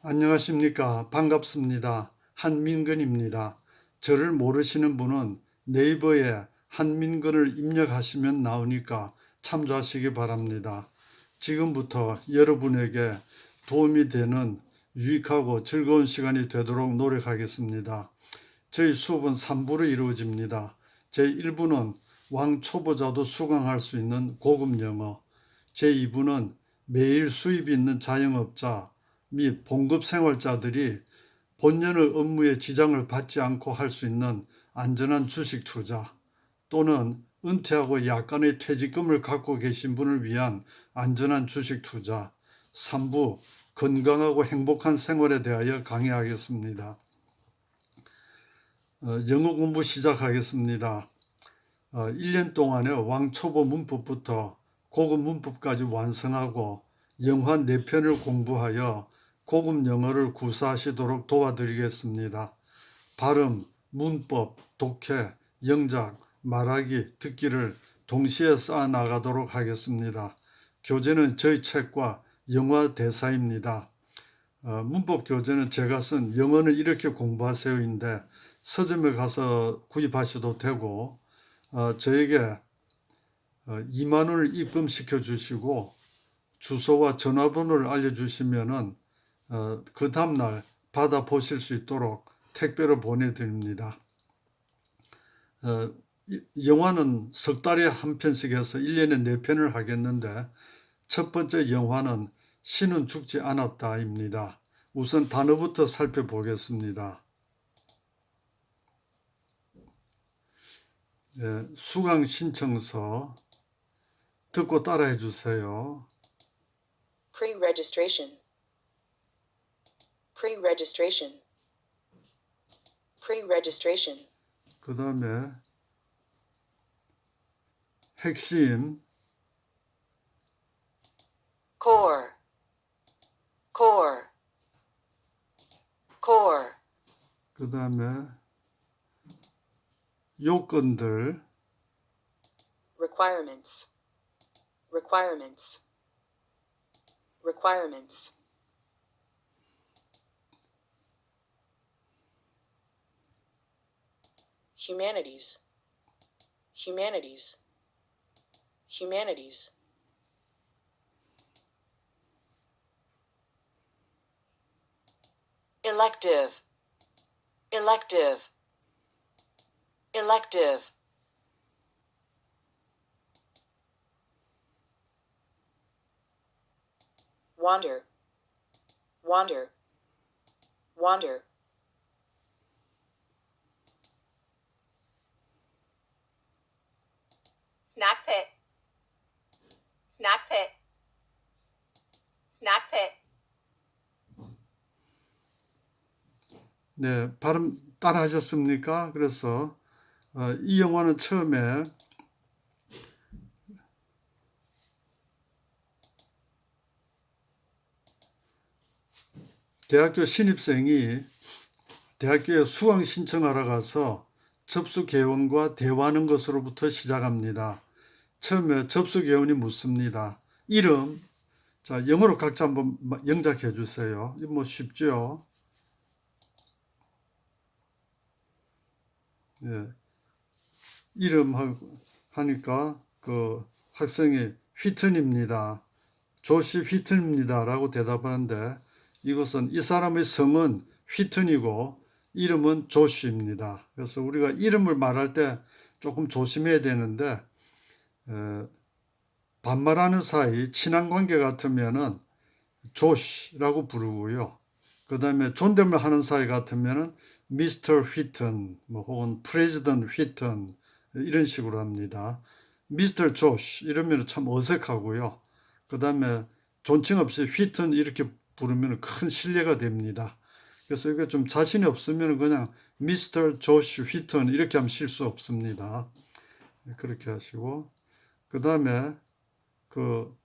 안녕하십니까. 반갑습니다. 한민근입니다. 저를 모르시는 분은 네이버에 한민근을 입력하시면 나오니까 참조하시기 바랍니다. 지금부터 여러분에게 도움이 되는 유익하고 즐거운 시간이 되도록 노력하겠습니다. 저희 수업은 3부로 이루어집니다. 제1부는 왕초보자도 수강할 수 있는 고급 영어, 제2부는 매일 수입이 있는 자영업자 및 봉급 생활자들이 본연의 업무에 지장을 받지 않고 할 수 있는 안전한 주식 투자 또는 은퇴하고 약간의 퇴직금을 갖고 계신 분을 위한 안전한 주식 투자 3부 건강하고 행복한 생활에 대하여 강의하겠습니다. 영어 공부 시작하겠습니다. 1년 동안의 왕초보 문법부터 고급 문법까지 완성하고 영화 4편을 공부하여 고급 영어를 구사하시도록 도와드리겠습니다. 발음, 문법, 독해, 영작, 말하기, 듣기를 동시에 쌓아 나가도록 하겠습니다. 교재는 저희 책과 영화 대사입니다. 문법 교재는 제가 쓴 영어는 이렇게 공부하세요인데 서점에 가서 구입하셔도 되고 저에게 2만 원을 입금시켜 주시고 주소와 전화번호를 알려주시면은 그 다음날 받아보실 수 있도록 택배로 보내드립니다. 영화는 석 달에 한 편씩 해서 1년에 4편을 하겠는데 첫 번째 영화는 신은 죽지 않았다입니다. 우선 단어부터 살펴보겠습니다. 수강 신청서 듣고 따라해 주세요. Pre-registration. Pre-registration. Pre-registration. 그 다음에 핵심, Core. Core. Core. 그 다음에 요건들, Requirements. Requirements. Requirements. Humanities. Humanities. Humanities. Elective. Elective. Elective. Wander. Wander. Wander. Snack pit. Snack pit. Snack pit. 네, 발음 따라 하셨습니까? 그래서 이 영화는 처음에 대학교 신입생이 대학교에 수강 신청하러 가서 접수 개원과 대화하는 것으로부터 시작합니다. 처음에 접수 개원이 묻습니다. 이름, 자 영어로 각자 한번 영작해 주세요. 이거 뭐 쉽죠? 예, 이름 하니까 그 학생이 휘튼입니다. 조시 휘튼입니다. 라고 대답하는데 이것은 이 사람의 성은 휘튼이고 이름은 조시입니다. 그래서 우리가 이름을 말할 때 조금 조심해야 되는데 반말하는 사이 친한 관계 같으면은 조시라고 부르고요. 그 다음에 존댓말 하는 사이 같으면은 미스터 휘튼 뭐 혹은 프레지던트 휘튼 이런 식으로 합니다. 미스터 조시 이러면 참 어색하고요. 그 다음에 존칭 없이 휘튼 이렇게 부르면 큰 신뢰가 됩니다. 그래서 이게 좀 자신이 없으면 그냥 미스터 조시 휘튼 이렇게 하면 실수 없습니다. 그렇게 하시고 그 다음에 그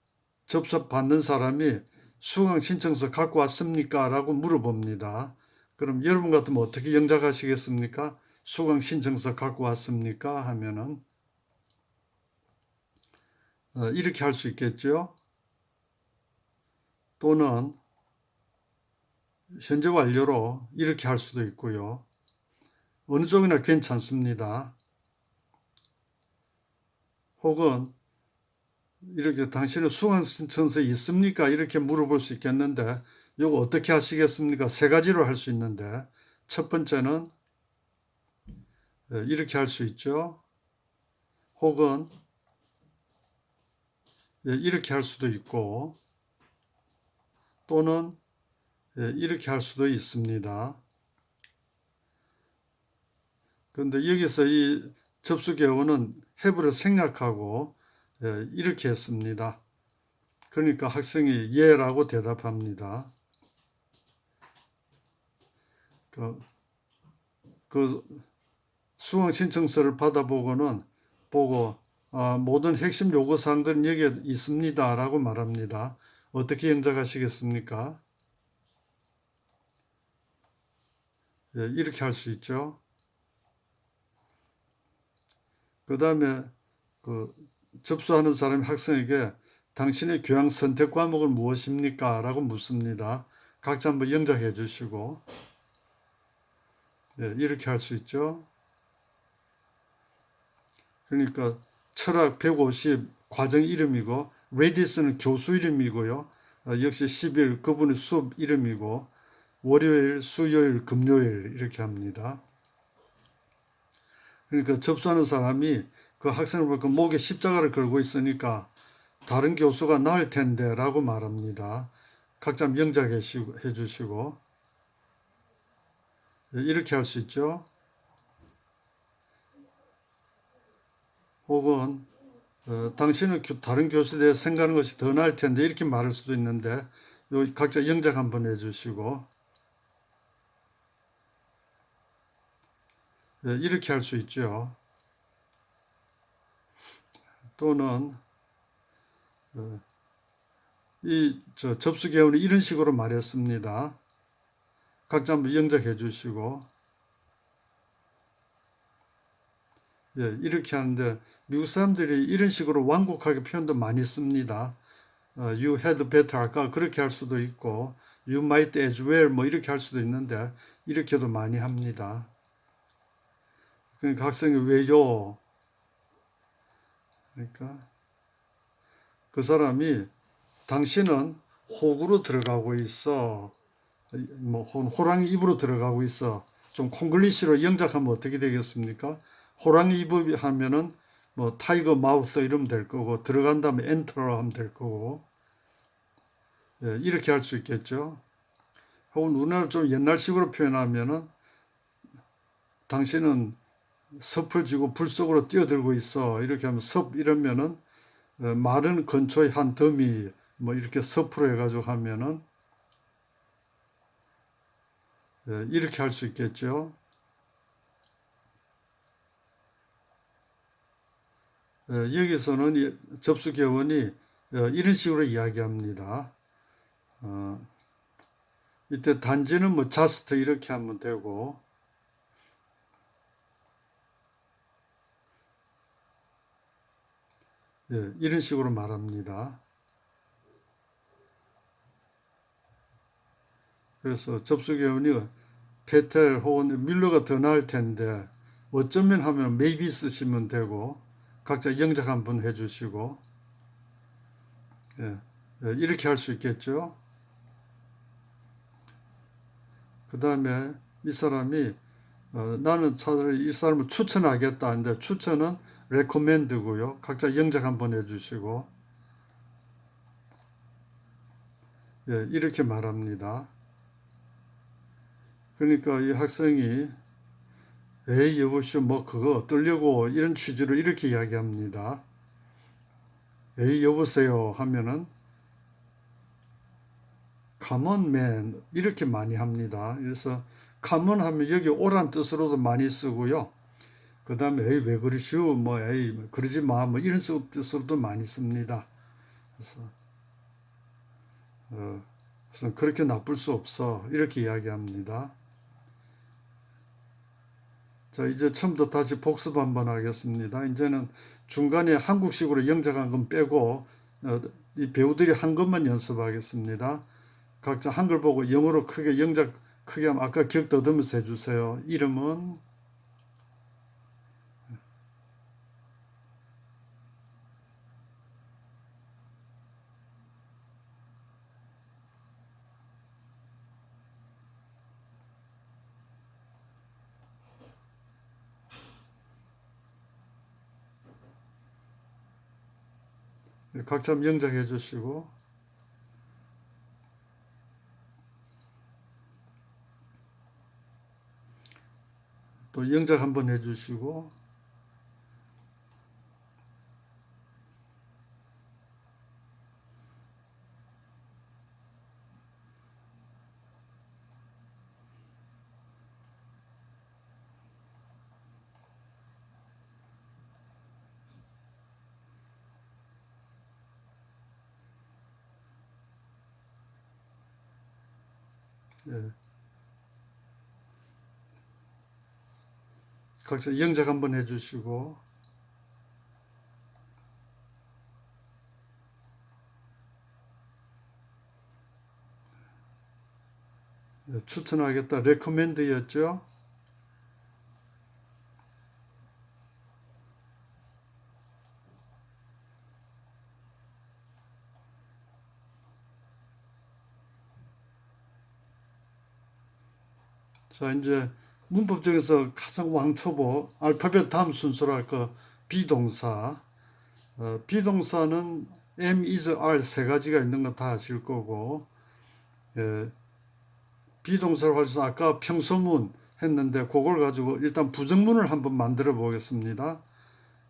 접수 받는 사람이 수강 신청서 갖고 왔습니까? 라고 물어봅니다. 그럼 여러분 같으면 어떻게 영작하시겠습니까? 수강 신청서 갖고 왔습니까? 하면은 이렇게 할 수 있겠죠. 또는 현재 완료로 이렇게 할 수도 있고요. 어느 쪽이나 괜찮습니다. 혹은 이렇게 당신은 수강 신청서에 있습니까? 이렇게 물어볼 수 있겠는데 이거 어떻게 하시겠습니까? 세 가지로 할 수 있는데 첫 번째는 이렇게 할 수 있죠. 혹은 이렇게 할 수도 있고 또는 이렇게 할 수도 있습니다. 그런데 여기서 이 접수개원은 have를 생략하고 이렇게 했습니다. 그러니까 학생이 예라고 대답합니다. 그 수강 신청서를 받아보고는 모든 핵심 요구사항들은 여기에 있습니다 라고 말합니다. 어떻게 영작하시겠습니까? 이렇게 할 수 있죠. 그 다음에 접수하는 사람이 학생에게 당신의 교양 선택 과목은 무엇입니까? 라고 묻습니다. 각자 한번 영작해 주시고 이렇게 할 수 있죠. 그러니까 철학 150 과정 이름이고 레디스는 교수 이름이고요. 역시 10일 그분의 수업 이름이고 월요일, 수요일, 금요일 이렇게 합니다. 그러니까 접수하는 사람이 그 학생을 보니까 목에 십자가를 걸고 있으니까 다른 교수가 나을 텐데 라고 말합니다. 각자 영작해 주시고 이렇게 할 수 있죠. 혹은 당신은 다른 교수에 대해 생각하는 것이 더 나을 텐데 이렇게 말할 수도 있는데 각자 영작 한번 해주시고 이렇게 할 수 있죠. 또는 접수개원이 이런 식으로 말했습니다. 각자 한번 영작해 주시고 이렇게 하는데 미국 사람들이 이런 식으로 완곡하게 표현도 많이 씁니다. You had better 아까 그렇게 할 수도 있고 You might as well 뭐 이렇게 할 수도 있는데 이렇게도 많이 합니다. 그러니까 학생이 왜요? 그러니까 그 사람이 당신은 호구로 들어가고 있어. 뭐 호랑이 입으로 들어가고 있어. 좀 콩글리시로 영작하면 어떻게 되겠습니까? 호랑이 입을 하면은 뭐 타이거 마우스 이러면 될 거고 들어간 다음에 엔터로 하면 될 거고 이렇게 할 수 있겠죠. 혹은 우리나라 좀 옛날식으로 표현하면은 당신은 섭을 쥐고 불 속으로 뛰어들고 있어 이렇게 하면 섭 이러면은 마른 건초의 한 더미 뭐 이렇게 섭으로 해가지고 하면은 이렇게 할 수 있겠죠. 여기서는 접수개원이 이런 식으로 이야기합니다. 이때 단지는 뭐 just 이렇게 하면 되고 이런 식으로 말합니다. 그래서 접수개원이 페텔 혹은 밀러가 더 나을 텐데 어쩌면 하면 maybe 쓰시면 되고 각자 영작 한번 해주시고 이렇게 할 수 있겠죠. 그 다음에 이 사람이 나는 차라리 이 사람을 추천하겠다 하는데 추천은 recommend고요. 각자 영작 한번 해주시고 이렇게 말합니다. 그러니까 이 학생이 에이 여보시오 뭐 그거 어떠려고 이런 취지로 이렇게 이야기합니다. 에이 여보세요 하면은 come on man 이렇게 많이 합니다. 그래서 come on 하면 여기 오란 뜻으로도 많이 쓰고요. 그 다음에 에이 왜 그러시오 뭐 에이 그러지 마 뭐 이런 뜻으로도 많이 씁니다. 그래서 그렇게 나쁠 수 없어 이렇게 이야기합니다. 자 이제 처음부터 다시 복습 한번 하겠습니다. 이제는 중간에 한국식으로 영작한 건 빼고 이 배우들이 한 것만 연습하겠습니다. 각자 한글 보고 영어로 크게 영작 크게 하면 아까 기억 더듬으면서 해주세요. 이름은 각자 영작해 주시고 또 영작 한번 해주시고 예. 각자 영작 한번 해주시고 예, 추천하겠다. 레코멘드였죠. 자, 이제 문법 중에서 가장 왕초보 알파벳 다음 순서로 할 거 비동사. 비동사는 am, is, are 세 가지가 있는 거 다 아실 거고, 예, 비동사로 활용해서 아까 평소문 했는데 그걸 가지고 일단 부정문을 한번 만들어 보겠습니다.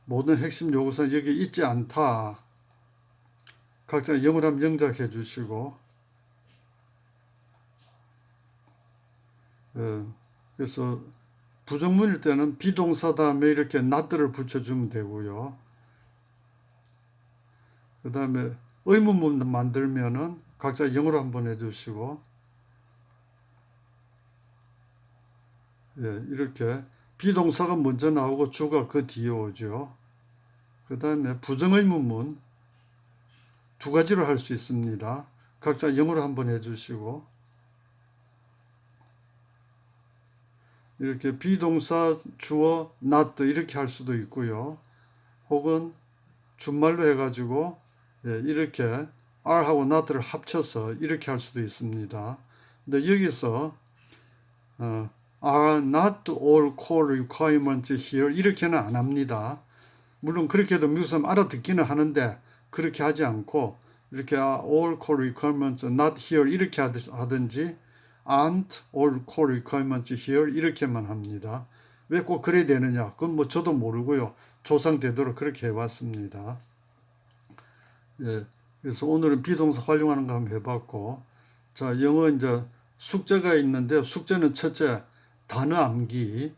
모든 핵심 요구사는 여기 있지 않다. 각자 영어로 한번 영작해 주시고, 그래서 부정문일 때는 비동사 다음에 이렇게 not를 붙여주면 되고요. 그 다음에 의문문 만들면은 각자 영어로 한번 해주시고, 예, 이렇게 비동사가 먼저 나오고 주가 그 뒤에 오죠. 그 다음에 부정의문문 두 가지로 할 수 있습니다. 각자 영어로 한번 해주시고, 이렇게 비동사 주어 not 이렇게 할 수도 있고요. 혹은 준말로 해가지고 이렇게 are하고 not를 합쳐서 이렇게 할 수도 있습니다. 근데 여기서 are not all core requirements here 이렇게는 안 합니다. 물론 그렇게 해도 미국 사람 알아듣기는 하는데 그렇게 하지 않고 이렇게 all core requirements not here 이렇게 하든지 aren't all core requirements here 이렇게만 합니다. 왜 꼭 그래야 되느냐? 그건 뭐 저도 모르고요. 조상되도록 그렇게 해왔습니다. 예, 그래서 오늘은 비동사 활용하는 거 한번 해봤고, 자, 영어 이제 숙제가 있는데 숙제는 첫째 단어 암기,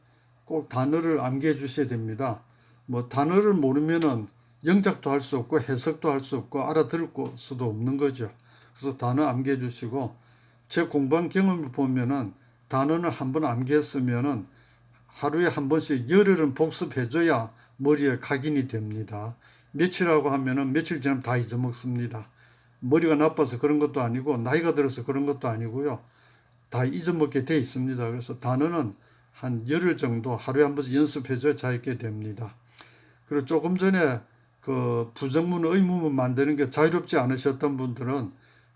꼭 단어를 암기해 주셔야 됩니다. 뭐 단어를 모르면은 영작도 할 수 없고 해석도 할 수 없고 알아들을 수도 없는 거죠. 그래서 단어 암기해 주시고, 제 공부한 경험을 보면은 단어는 한번 암기했으면은 하루에 한 번씩 열흘은 복습해줘야 머리에 각인이 됩니다. 며칠하고 하면은 며칠 지나면 다 잊어먹습니다. 머리가 나빠서 그런 것도 아니고 나이가 들어서 그런 것도 아니고요. 다 잊어먹게 돼 있습니다. 그래서 단어는 한 열흘 정도 하루에 한 번씩 연습해줘야 자유있게 됩니다. 그리고 조금 전에 그 부정문 의문문 만드는 게 자유롭지 않으셨던 분들은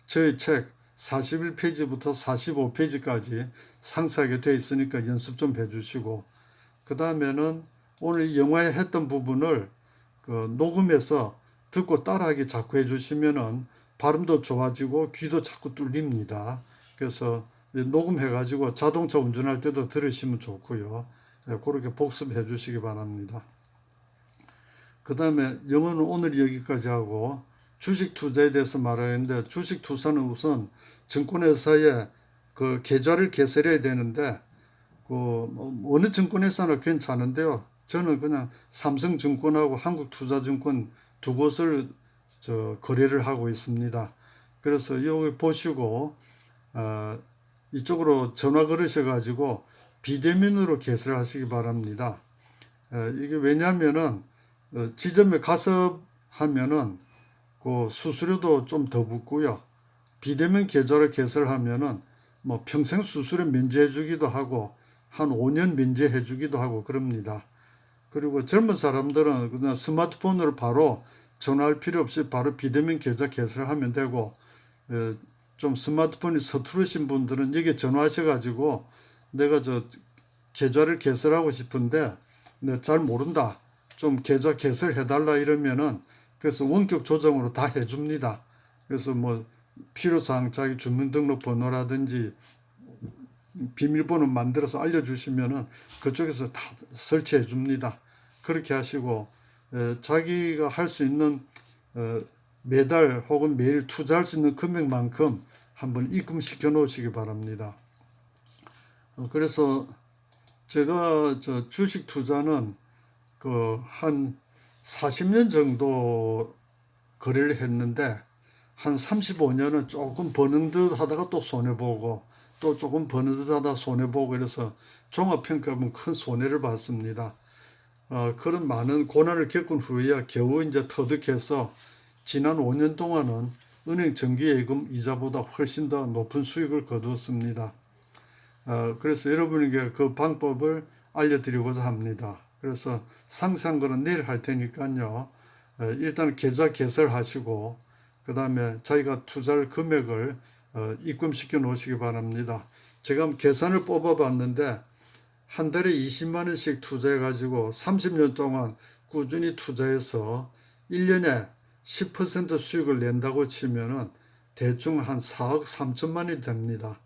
저희 책 41페이지부터 45페이지까지 상세하게 되어 있으니까 연습 좀 해주시고, 그 다음에는 오늘 영화에 했던 부분을 그 녹음해서 듣고 따라하기 자꾸 해주시면은 발음도 좋아지고 귀도 자꾸 뚫립니다. 그래서 녹음해가지고 자동차 운전할 때도 들으시면 좋고요. 그렇게 복습해 주시기 바랍니다. 그 다음에 영어는 오늘 여기까지 하고 주식 투자에 대해서 말하는데, 주식 투자는 우선 증권회사에 그 계좌를 개설해야 되는데 그 어느 증권회사나 괜찮은데요. 저는 그냥 삼성증권하고 한국투자증권 두 곳을 거래를 하고 있습니다. 그래서 여기 보시고 이쪽으로 전화 걸으셔가지고 비대면으로 개설하시기 바랍니다. 이게 왜냐하면은 지점에 가서 하면은 그 수수료도 좀 더 붙고요. 비대면 계좌를 개설하면은 뭐 평생 수술에 면제해 주기도 하고 한 5년 면제해 주기도 하고 그럽니다. 그리고 젊은 사람들은 그냥 스마트폰으로 바로 전화할 필요 없이 바로 비대면 계좌 개설하면 되고, 좀 스마트폰이 서투르신 분들은 여기 전화하셔가지고 내가 저 계좌를 개설하고 싶은데 내가 잘 모른다, 좀 계좌 개설해달라 이러면은 그래서 원격 조정으로 다 해줍니다. 그래서 뭐 필요사항 자기 주민등록번호라든지 비밀번호 만들어서 알려주시면은 그쪽에서 다 설치해 줍니다. 그렇게 하시고 자기가 할 수 있는 매달 혹은 매일 투자할 수 있는 금액만큼 한번 입금시켜 놓으시기 바랍니다. 그래서 제가 저 주식 투자는 그 한 40년 정도 거래를 했는데 한 35년은 조금 버는 듯 하다가 또 손해보고 또 조금 버는 듯 하다 손해보고 이래서 종합평가하면 큰 손해를 봤습니다. 그런 많은 고난을 겪은 후에야 겨우 이제 터득해서 지난 5년 동안은 은행 정기예금 이자보다 훨씬 더 높은 수익을 거두었습니다. 그래서 여러분에게 그 방법을 알려드리고자 합니다. 그래서 상세한 거는 내일 할 테니까요. 일단 계좌 개설하시고 그 다음에 자기가 투자할 금액을 입금시켜 놓으시기 바랍니다. 제가 계산을 뽑아 봤는데 한 달에 20만 원씩 투자해 가지고 30년 동안 꾸준히 투자해서 1년에 10% 수익을 낸다고 치면은 대충 한 4억 3천만 원이 됩니다.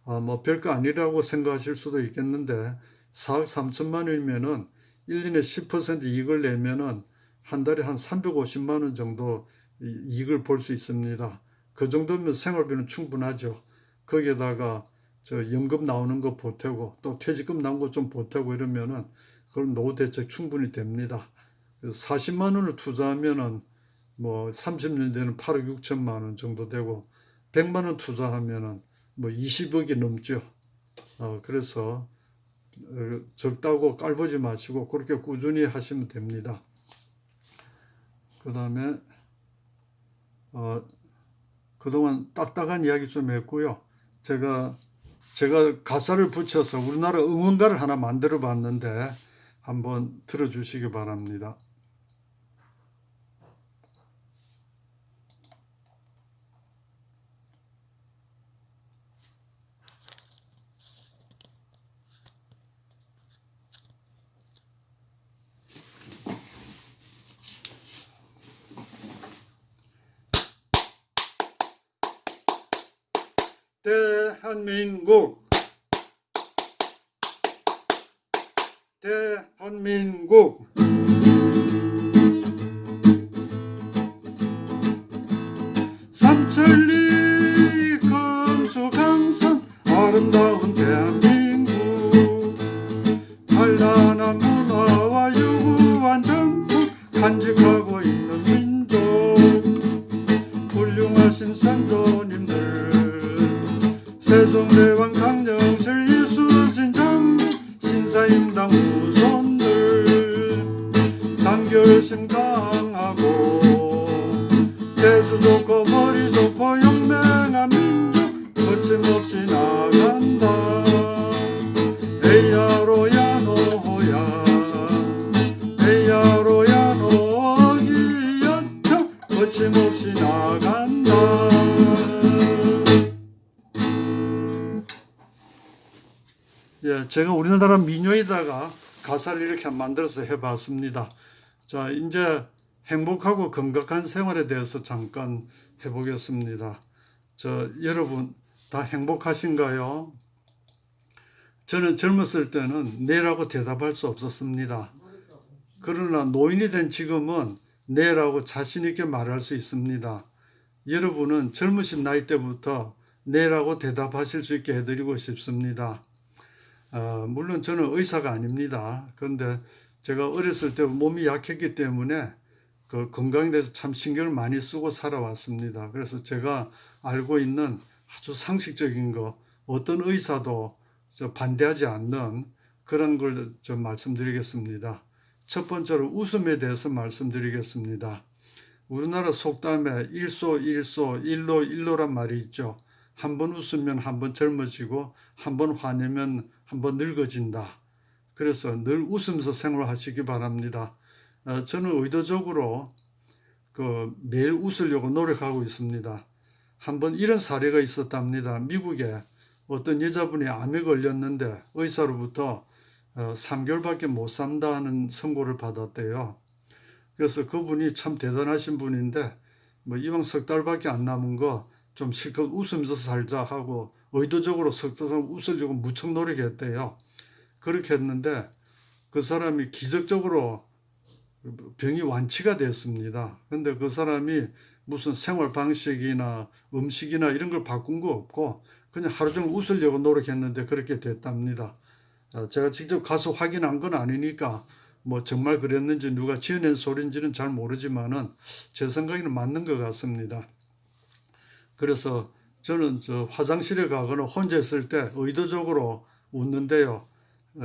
뭐 별거 아니라고 생각하실 수도 있겠는데 4억 3천만 원이면은 1년에 10% 이익을 내면은 한 달에 한 350만 원 정도 이익을 볼 수 있습니다. 그 정도면 생활비는 충분하죠. 거기에다가 저 연금 나오는 거 보태고 또 퇴직금 나온 거 좀 보태고 이러면은 그럼 노후 대책 충분히 됩니다. 40만 원을 투자하면은 뭐 30년 되는 8억 6천만 원 정도 되고 100만 원 투자하면은 뭐 20억이 넘죠. 그래서 적다고 깔보지 마시고 그렇게 꾸준히 하시면 됩니다. 그 다음에 그동안 딱딱한 이야기 좀 했고요. 제가 가사를 붙여서 우리나라 응원가를 하나 만들어 봤는데 한번 들어주시기 바랍니다. 대한민국 대한민국 삼천리 금수강산 아름다운 대한민국 찬란한 문화와 유구한 전통 간직하고 있는 민족 훌륭하신 선조님들 세종대왕 장영실 이순신 장군 신사임당 후손들 단결심 강하고 재주 좋고 머리 좋고 영맹한 민족 거침없이 나간다. 에야로야 노야 에야로야 노기였다 거침없이 나간다. 예, 제가 우리나라 민요에다가 가사를 이렇게 만들어서 해봤습니다. 자, 이제 행복하고 건강한 생활에 대해서 잠깐 해보겠습니다. 여러분 다 행복하신가요? 저는 젊었을 때는 네라고 대답할 수 없었습니다. 그러나 노인이 된 지금은 네라고 자신 있게 말할 수 있습니다. 여러분은 젊으신 나이 때부터 네라고 대답하실 수 있게 해드리고 싶습니다. 물론 저는 의사가 아닙니다. 그런데 제가 어렸을 때 몸이 약했기 때문에 그 건강에 대해서 참 신경을 많이 쓰고 살아왔습니다. 그래서 제가 알고 있는 아주 상식적인 거, 어떤 의사도 반대하지 않는 그런 걸 좀 말씀드리겠습니다. 첫 번째로 웃음에 대해서 말씀드리겠습니다. 우리나라 속담에 일소 일로란 말이 있죠. 한 번 웃으면 한 번 젊어지고 한 번 화내면 한 번 늙어진다. 그래서 늘 웃으면서 생활하시기 바랍니다. 저는 의도적으로 매일 웃으려고 노력하고 있습니다. 한번 이런 사례가 있었답니다. 미국에 어떤 여자분이 암에 걸렸는데 의사로부터 3개월밖에 못 산다는 선고를 받았대요. 그래서 그분이 참 대단하신 분인데 뭐 이왕 석 달밖에 안 남은 거 좀 실컷 웃으면서 살자 하고 의도적으로 석 달 웃으려고 무척 노력했대요. 그렇게 했는데 그 사람이 기적적으로 병이 완치가 됐습니다. 근데 그 사람이 무슨 생활 방식이나 음식이나 이런 걸 바꾼 거 없고 그냥 하루 종일 웃으려고 노력했는데 그렇게 됐답니다. 제가 직접 가서 확인한 건 아니니까 뭐 정말 그랬는지 누가 지어낸 소리인지는 잘 모르지만은 제 생각에는 맞는 것 같습니다. 그래서 저는 화장실에 가거나 혼자 있을 때 의도적으로 웃는데요.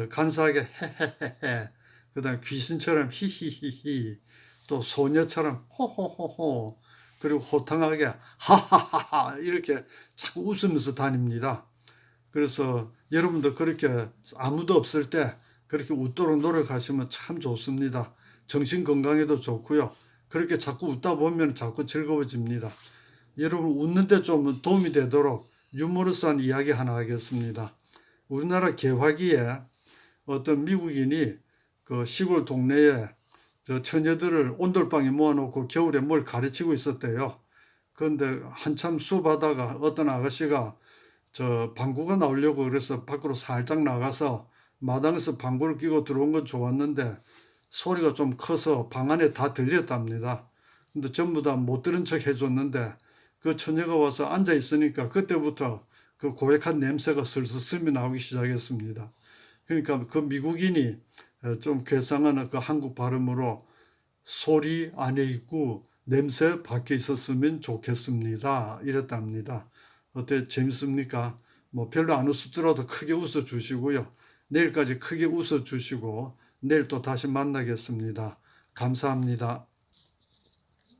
간사하게 헤헤헤헤, 그다음 귀신처럼 히히히히, 또 소녀처럼 호호호호, 그리고 호탕하게 하하하하 이렇게 자꾸 웃으면서 다닙니다. 그래서 여러분도 그렇게 아무도 없을 때 그렇게 웃도록 노력하시면 참 좋습니다. 정신 건강에도 좋고요. 그렇게 자꾸 웃다 보면 자꾸 즐거워집니다. 여러분 웃는데 좀 도움이 되도록 유머러스한 이야기 하나 하겠습니다. 우리나라 개화기에 어떤 미국인이 그 시골 동네에 저 처녀들을 온돌방에 모아놓고 겨울에 뭘 가르치고 있었대요. 그런데 한참 수업하다가 어떤 아가씨가 저 방구가 나오려고 그래서 밖으로 살짝 나가서 마당에서 방구를 끼고 들어온 건 좋았는데 소리가 좀 커서 방 안에 다 들렸답니다. 근데 전부 다 못 들은 척 해줬는데 그 처녀가 와서 앉아 있으니까 그때부터 그 고약한 냄새가 슬슬 스며 나오기 시작했습니다. 그러니까 그 미국인이 좀 괴상한 그 한국 발음으로 소리 안에 있고 냄새 밖에 있었으면 좋겠습니다. 이랬답니다. 어때 재밌습니까? 뭐 별로 안 웃었더라도 크게 웃어 주시고요. 내일까지 크게 웃어 주시고 내일 또 다시 만나겠습니다. 감사합니다.